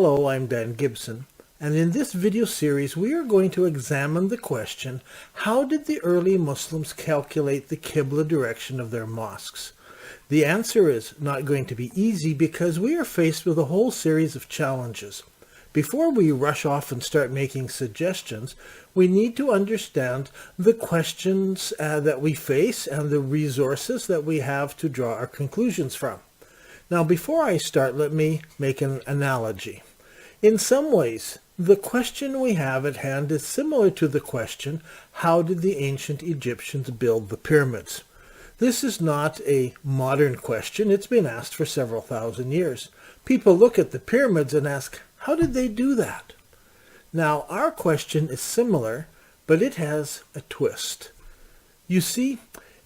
Hello, I'm Dan Gibson, and in this video series we are going to examine the question, how did the early Muslims calculate the Qibla direction of their mosques? The answer is not going to be easy because we are faced with a whole series of challenges. Before we rush off and start making suggestions, we need to understand the questions that we face and the resources that we have to draw our conclusions from. Now, before I start, let me make an analogy. In some ways, the question we have at hand is similar to the question, how did the ancient Egyptians build the pyramids? This is not a modern question. It's been asked for several thousand years. People look at the pyramids and ask, how did they do that? Now, our question is similar, but it has a twist. You see,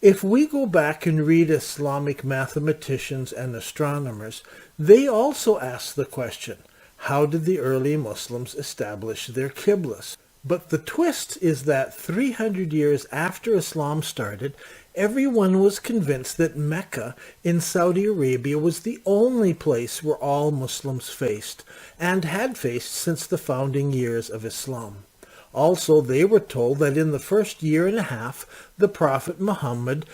if we go back and read Islamic mathematicians and astronomers, they also ask the question, how did the early Muslims establish their Qiblas? But the twist is that 300 years after Islam started, everyone was convinced that Mecca in Saudi Arabia was the only place where all Muslims faced, and had faced since the founding years of Islam. Also, they were told that in the first year and a half, the Prophet Muhammad,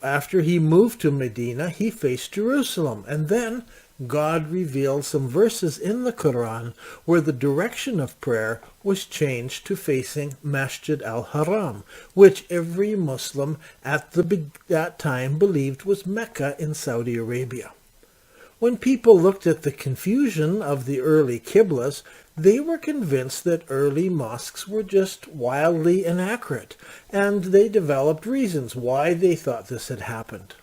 after he moved to Medina, he faced Jerusalem. And then God revealed some verses in the Quran where the direction of prayer was changed to facing Masjid al-Haram, which every Muslim at that time believed was Mecca in Saudi Arabia. When people looked at the confusion of the early Qiblas, they were convinced that early mosques were just wildly inaccurate, and they developed reasons why they thought this had happened.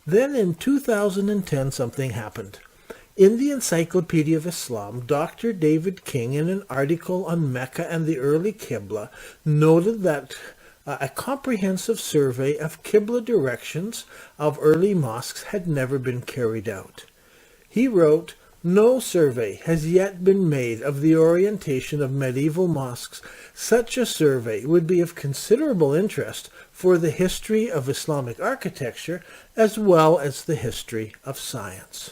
Then in 2010 something happened. In the Encyclopedia of Islam, Dr. David King, in an article on Mecca and the early Qibla, noted that a comprehensive survey of Qibla directions of early mosques had never been carried out. He wrote, "No survey has yet been made of the orientation of medieval mosques. Such a survey would be of considerable interest for the history of Islamic architecture as well as the history of science."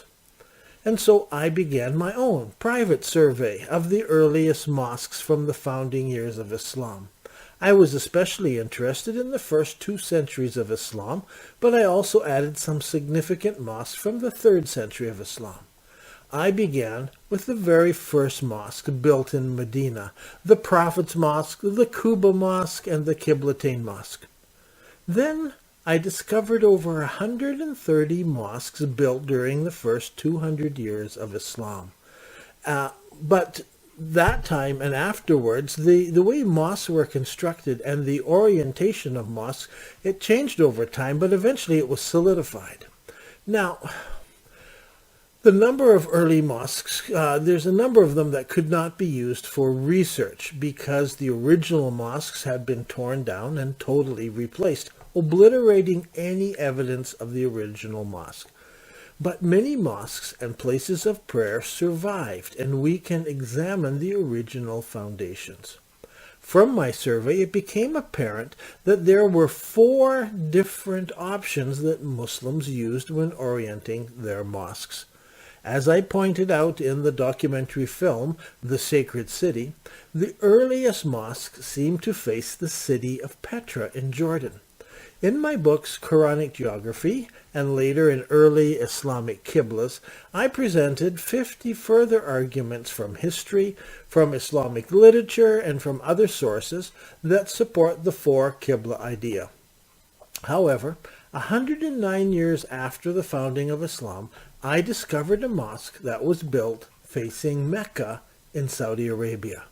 And so I began my own private survey of the earliest mosques from the founding years of Islam. I was especially interested in the first 2 centuries of Islam, but I also added some significant mosques from the 3rd century of Islam. I began with the very first mosque built in Medina, the Prophet's Mosque, the Qibla Mosque, and the Qiblatain Mosque. Then I discovered over 130 mosques built during the first 200 years of Islam. But that time and afterwards, the way mosques were constructed and the orientation of mosques, it changed over time, but eventually it was solidified. Now, the number of early mosques, there's a number of them that could not be used for research because the original mosques had been torn down and totally replaced, obliterating any evidence of the original mosque. But many mosques and places of prayer survived, and we can examine the original foundations. From my survey, it became apparent that there were 4 different options that Muslims used when orienting their mosques. As I pointed out in the documentary film, The Sacred City, the earliest mosques seemed to face the city of Petra in Jordan. In my books, Quranic Geography, and later in Early Islamic Qiblas, I presented 50 further arguments from history, from Islamic literature, and from other sources that support the 4 Qibla idea. However, 109 years after the founding of Islam, I discovered a mosque that was built facing Mecca in Saudi Arabia.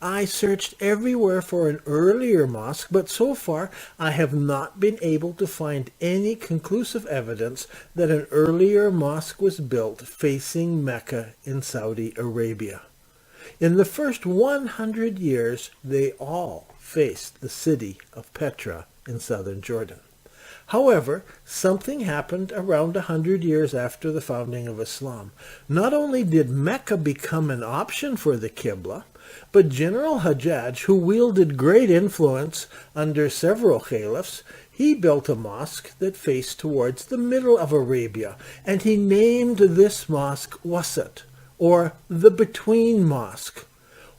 I searched everywhere for an earlier mosque, but so far I have not been able to find any conclusive evidence that an earlier mosque was built facing Mecca in Saudi Arabia. In the first 100 years, they all faced the city of Petra in southern Jordan. However, something happened around 100 years after the founding of Islam. Not only did Mecca become an option for the Qibla, but General Hajjaj, who wielded great influence under several caliphs, he built a mosque that faced towards the middle of Arabia, and he named this mosque Wasat, or the Between Mosque.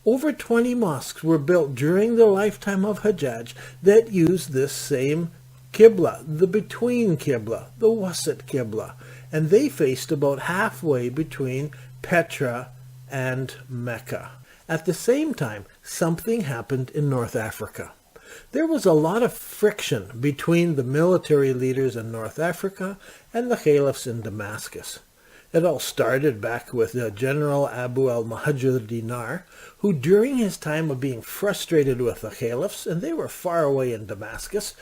Over 20 mosques were built during the lifetime of Hajjaj that used this same Qibla, the Between Qibla, the Wasat Qibla, and they faced about halfway between Petra and Mecca. At the same time, something happened in North Africa. There was a lot of friction between the military leaders in North Africa and the caliphs in Damascus. It all started back with General Abu al-Muhajir Dinar, who during his time of being frustrated with the caliphs, and they were far away in Damascus,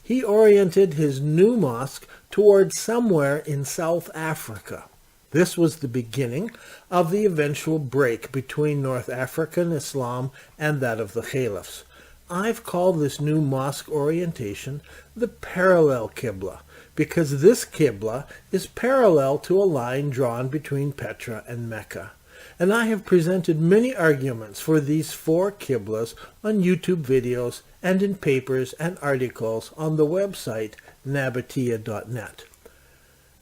he oriented his new mosque towards somewhere in South Africa. This was the beginning of the eventual break between North African Islam and that of the caliphs. I've called this new mosque orientation the parallel Qibla, because this Qibla is parallel to a line drawn between Petra and Mecca. And I have presented many arguments for these four Qiblas on YouTube videos and in papers and articles on the website nabatea.net.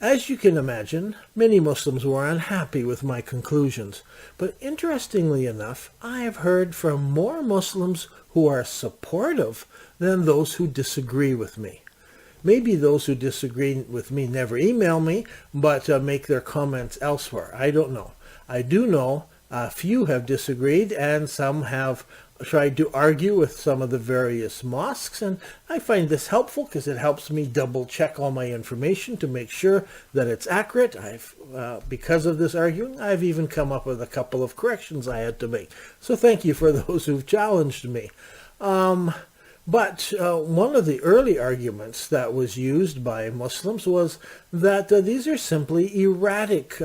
As you can imagine, many Muslims were unhappy with my conclusions, but interestingly enough, I have heard from more Muslims who are supportive than those who disagree with me. Maybe those who disagree with me never email me, but make their comments elsewhere. I don't know. I do know a few have disagreed, and some have tried to argue with some of the various mosques, and I find this helpful because it helps me double check all my information to make sure that it's accurate. Because of this arguing, I've even come up with a couple of corrections I had to make. So thank you for those who've challenged me. But one of the early arguments that was used by Muslims was that these are simply erratic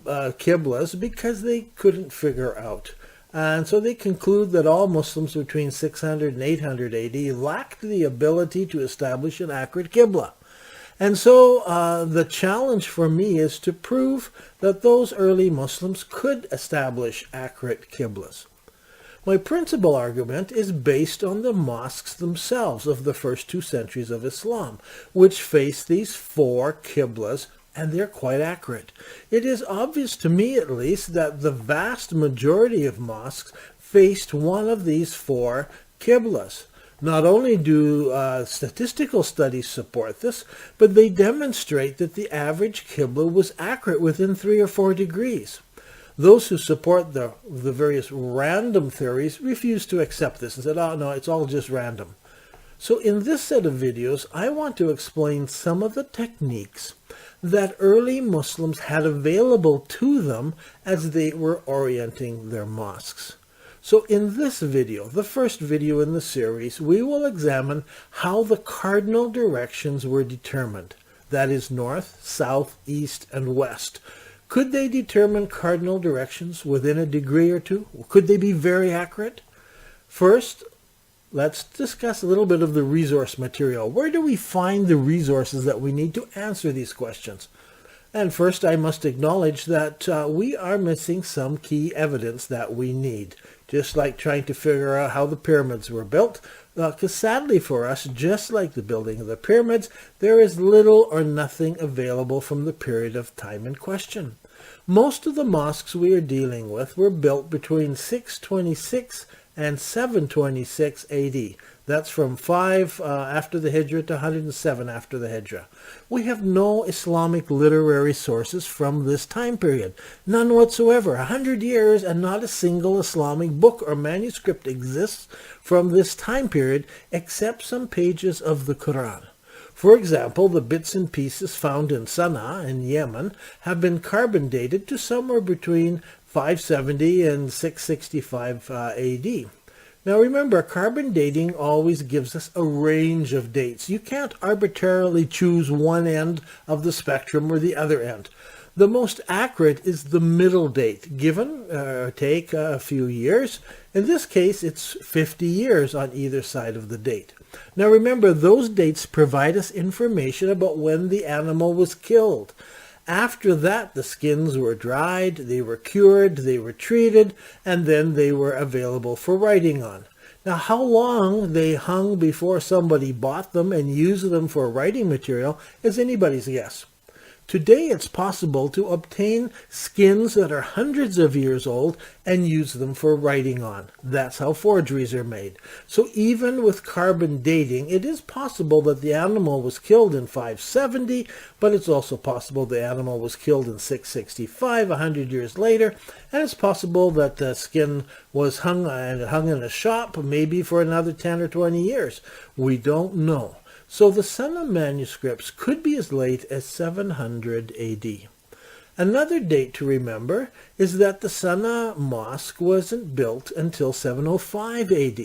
Qiblas because they couldn't figure out. And so they conclude that all Muslims between 600 and 800 AD lacked the ability to establish an accurate Qibla. And so the challenge for me is to prove that those early Muslims could establish accurate Qiblas. My principal argument is based on the mosques themselves of the first 2 centuries of Islam, which face these four Qiblas, and they're quite accurate. It is obvious to me, at least, that the vast majority of mosques faced one of these four Qiblas. Not only do statistical studies support this, but they demonstrate that the average Qibla was accurate within 3 or 4 degrees. Those who support the various random theories refuse to accept this and said, oh no, it's all just random. So in this set of videos, I want to explain some of the techniques that early Muslims had available to them as they were orienting their mosques. So in this video, the first video in the series, we will examine how the cardinal directions were determined. That is north, south, east, and west. Could they determine cardinal directions within a degree or two? Could they be very accurate? First, let's discuss a little bit of the resource material. Where do we find the resources that we need to answer these questions? And first, I must acknowledge that we are missing some key evidence that we need, just like trying to figure out how the pyramids were built. Because sadly for us, just like the building of the pyramids, there is little or nothing available from the period of time in question. Most of the mosques we are dealing with were built between 626 and 726 AD. That's from 5 after the Hijrah to 107 after the Hijrah. We have no Islamic literary sources from this time period. None whatsoever. 100 years and not a single Islamic book or manuscript exists from this time period except some pages of the Quran. For example, the bits and pieces found in Sana'a in Yemen have been carbon dated to somewhere between 570 and 665 AD. Now remember, carbon dating always gives us a range of dates. You can't arbitrarily choose one end of the spectrum or the other end. The most accurate is the middle date, given or take a few years. In this case, it's 50 years on either side of the date. Now remember, those dates provide us information about when the animal was killed. After that, the skins were dried, they were cured, they were treated, and then they were available for writing on. Now, how long they hung before somebody bought them and used them for writing material is anybody's guess. Today it's possible to obtain skins that are hundreds of years old and use them for writing on. That's how forgeries are made. So even with carbon dating, it is possible that the animal was killed in 570, but it's also possible the animal was killed in 665, 100 years later, and it's possible that the skin was hung in a shop maybe for another 10 or 20 years. We don't know. So the Sana manuscripts could be as late as 700 AD. Another date to remember is that the Sana Mosque wasn't built until 705 AD.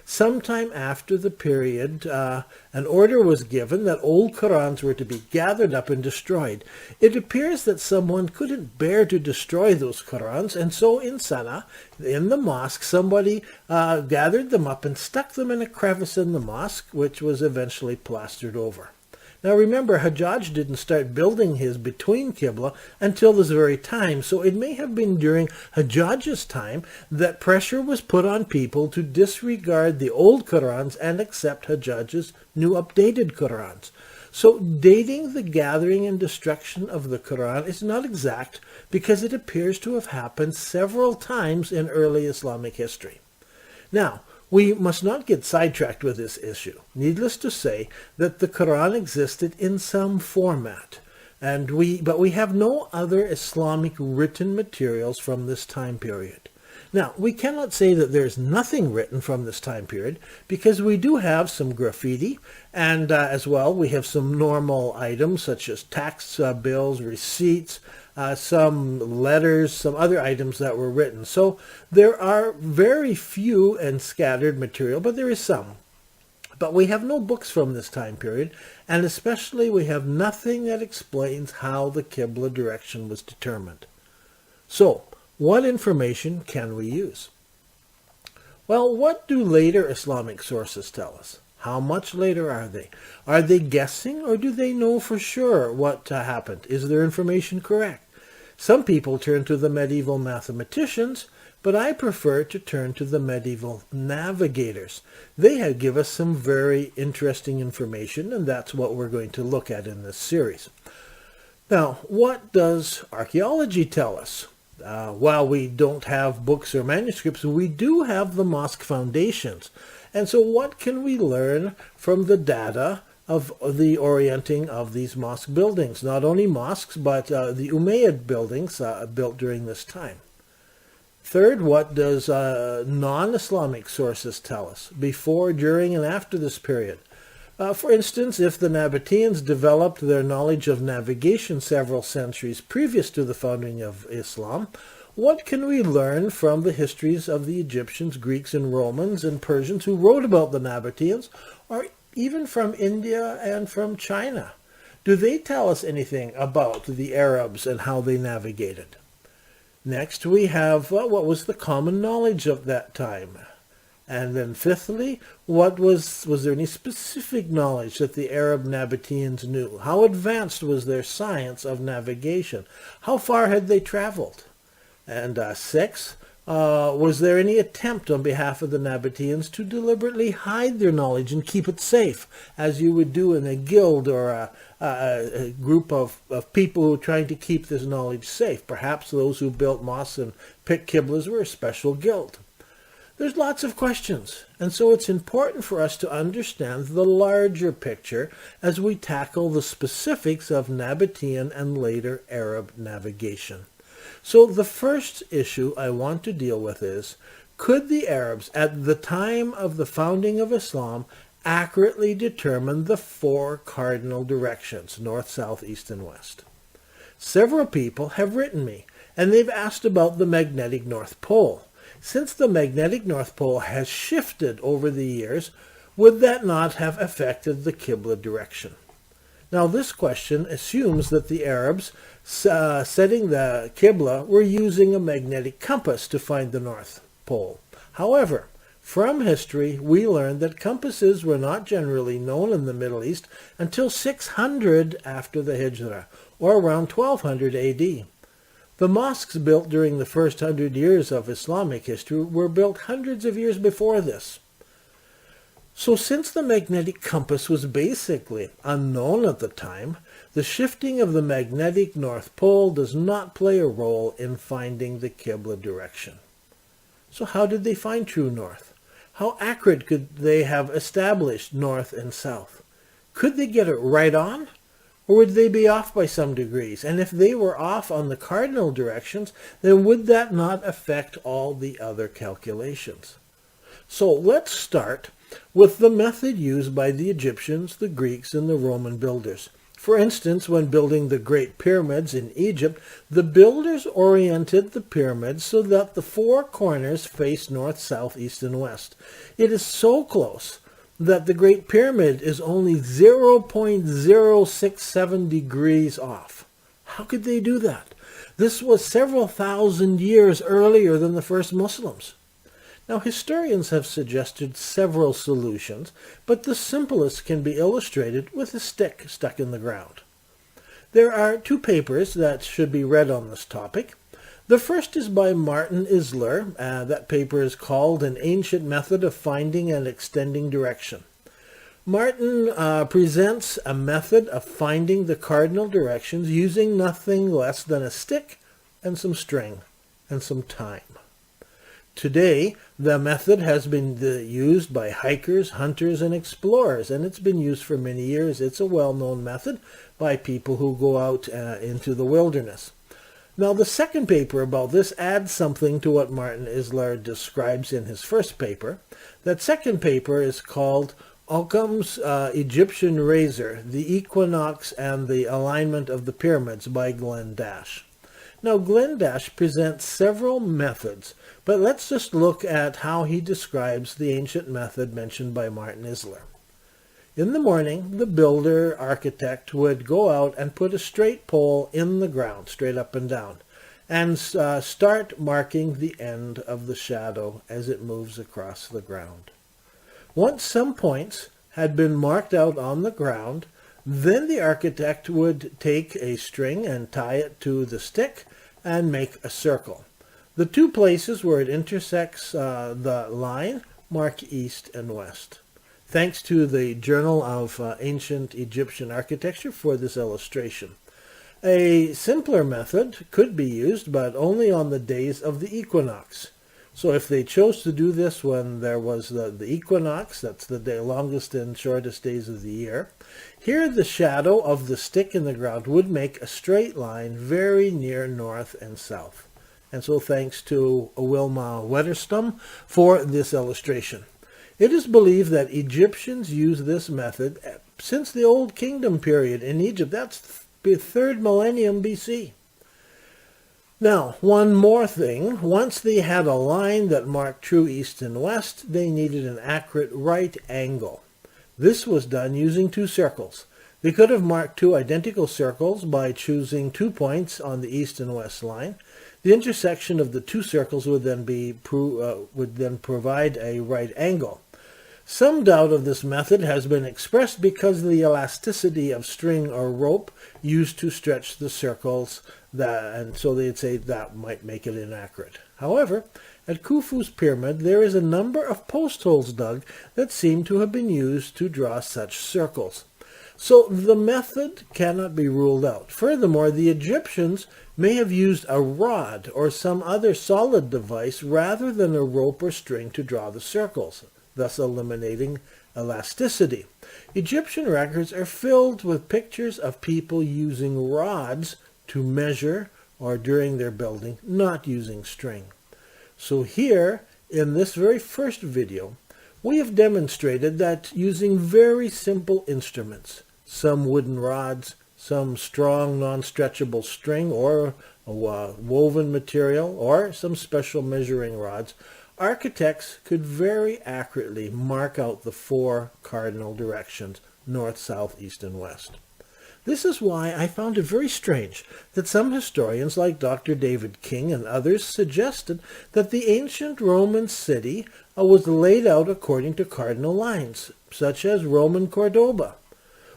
Sometime after the period, an order was given that old Qurans were to be gathered up and destroyed. It appears that someone couldn't bear to destroy those Qurans, and so in Sana, in the mosque, somebody gathered them up and stuck them in a crevice in the mosque, which was eventually plastered over. Now remember, Hajjaj didn't start building his between Qibla until this very time, so it may have been during Hajjaj's time that pressure was put on people to disregard the old Qurans and accept Hajjaj's new updated Qurans. So dating the gathering and destruction of the Quran is not exact because it appears to have happened several times in early Islamic history. Now, we must not get sidetracked with this issue. Needless to say that the Quran existed in some format, but we have no other Islamic written materials from this time period. Now, we cannot say that there's nothing written from this time period because we do have some graffiti, and as well we have some normal items such as tax bills, receipts, some letters, some other items that were written. So there are very few and scattered material, but there is some. But we have no books from this time period, and especially we have nothing that explains how the Qibla direction was determined. So, what information can we use? Well, what do later Islamic sources tell us? How much later are they? Are they guessing, or do they know for sure what happened? Is their information correct? Some people turn to the medieval mathematicians, but I prefer to turn to the medieval navigators. They give us some very interesting information, and that's what we're going to look at in this series. Now, what does archaeology tell us? While we don't have books or manuscripts, we do have the mosque foundations. And so what can we learn from the data of the orienting of these mosque buildings? Not only mosques, but the Umayyad buildings built during this time. Third, what does non-Islamic sources tell us before, during, and after this period? For instance, if the Nabateans developed their knowledge of navigation several centuries previous to the founding of Islam, what can we learn from the histories of the Egyptians, Greeks, and Romans and Persians who wrote about the Nabateans, or even from India and from China? Do they tell us anything about the Arabs and how they navigated? Next, we have what was the common knowledge of that time? And then fifthly, was there any specific knowledge that the Arab Nabateans knew? How advanced was their science of navigation? How far had they traveled? And sixth, was there any attempt on behalf of the Nabateans to deliberately hide their knowledge and keep it safe, as you would do in a guild or a group of people who are trying to keep this knowledge safe? Perhaps those who built mosques and picked Qiblas were a special guild. There's lots of questions, and so it's important for us to understand the larger picture as we tackle the specifics of Nabatean and later Arab navigation. So the first issue I want to deal with is, could the Arabs at the time of the founding of Islam accurately determine the four cardinal directions, north, south, east, and west? Several people have written me, and they've asked about the magnetic North Pole. Since the magnetic North Pole has shifted over the years, would that not have affected the Qibla direction? Now, this question assumes that the Arabs setting the Qibla were using a magnetic compass to find the North Pole. However, from history, we learned that compasses were not generally known in the Middle East until 600 after the Hijrah, or around 1200 AD. The mosques built during the first 100 years of Islamic history were built hundreds of years before this. So since the magnetic compass was basically unknown at the time, The shifting of the magnetic North Pole does not play a role in finding the Qibla direction. So how did they find true north? How accurate could they have established north and south? Could they get it right on? Or would they be off by some degrees? And if they were off on the cardinal directions, then would that not affect all the other calculations? So let's start with the method used by the Egyptians, the Greeks, and the Roman builders. For instance, when building the Great Pyramids in Egypt, the builders oriented the pyramids so that the four corners face north, south, east, and west. It is so close that the Great Pyramid is only 0.067 degrees off. How could they do that? This was several thousand years earlier than the first Muslims. Now, historians have suggested several solutions, but the simplest can be illustrated with a stick stuck in the ground. There are two papers that should be read on this topic. The first is by Martin Isler. That paper is called An Ancient Method of Finding and Extending Direction. Martin presents a method of finding the cardinal directions using nothing less than a stick and some string and some time. Today, the method has been used by hikers, hunters, and explorers, and it's been used for many years. It's a well-known method by people who go out into the wilderness. Now, the second paper about this adds something to what Martin Isler describes in his first paper. That second paper is called Occam's Egyptian Razor, the Equinox and the Alignment of the Pyramids by Glenn Dash. Now, Glenn Dash presents several methods, but let's just look at how he describes the ancient method mentioned by Martin Isler. In the morning, the builder architect would go out and put a straight pole in the ground, straight up and down, and start marking the end of the shadow as it moves across the ground. Once some points had been marked out on the ground, then the architect would take a string and tie it to the stick and make a circle. The two places where it intersects the line mark east and west. Thanks to the Journal of Ancient Egyptian Architecture for this illustration. A simpler method could be used, but only on the days of the equinox. So if they chose to do this when there was the equinox, that's the longest and shortest days of the year, here the shadow of the stick in the ground would make a straight line very near north and south. And so thanks to Wilma Wetterstum for this illustration. It is believed that Egyptians used this method since the Old Kingdom period in Egypt. That's the 3rd millennium BC. Now, one more thing. Once they had a line that marked true east and west, they needed an accurate right angle. This was done using two circles. They could have marked two identical circles by choosing 2 points on the east and west line. The intersection of the two circles would then provide a right angle. Some doubt of this method has been expressed because of the elasticity of string or rope used to stretch the circles, and so they'd say that might make it inaccurate. However, at Khufu's pyramid, there is a number of post holes dug that seem to have been used to draw such circles. So the method cannot be ruled out. Furthermore, the Egyptians may have used a rod or some other solid device rather than a rope or string to draw the circles, thus eliminating elasticity. Egyptian records are filled with pictures of people using rods to measure or during their building, not using string. So here, in this very first video, we have demonstrated that using very simple instruments, some wooden rods, some strong non-stretchable string or a woven material, or some special measuring rods, architects could very accurately mark out the 4 cardinal directions, north, south, east, and west. This is why I found it very strange that some historians like Dr. David King and others suggested that the ancient Roman city was laid out according to cardinal lines, such as Roman Cordoba.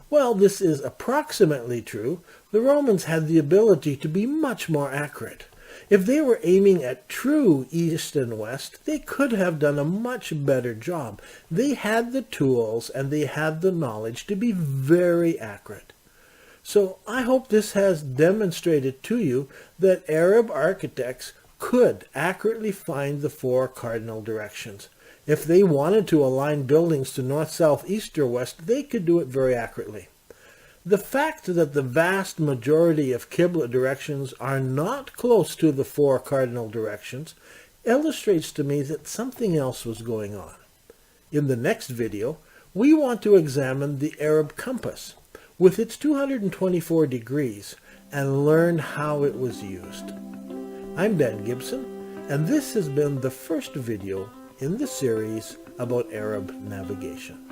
Well, this is approximately true. The Romans had the ability to be much more accurate. If they were aiming at true east and west, they could have done a much better job. They had the tools and they had the knowledge to be very accurate. So I hope this has demonstrated to you that Arab architects could accurately find the four cardinal directions. If they wanted to align buildings to north, south, east, or west, they could do it very accurately. The fact that the vast majority of Qibla directions are not close to the four cardinal directions illustrates to me that something else was going on. In the next video, we want to examine the Arab compass with its 224 degrees and learn how it was used. I'm Ben Gibson, and this has been the first video in the series about Arab navigation.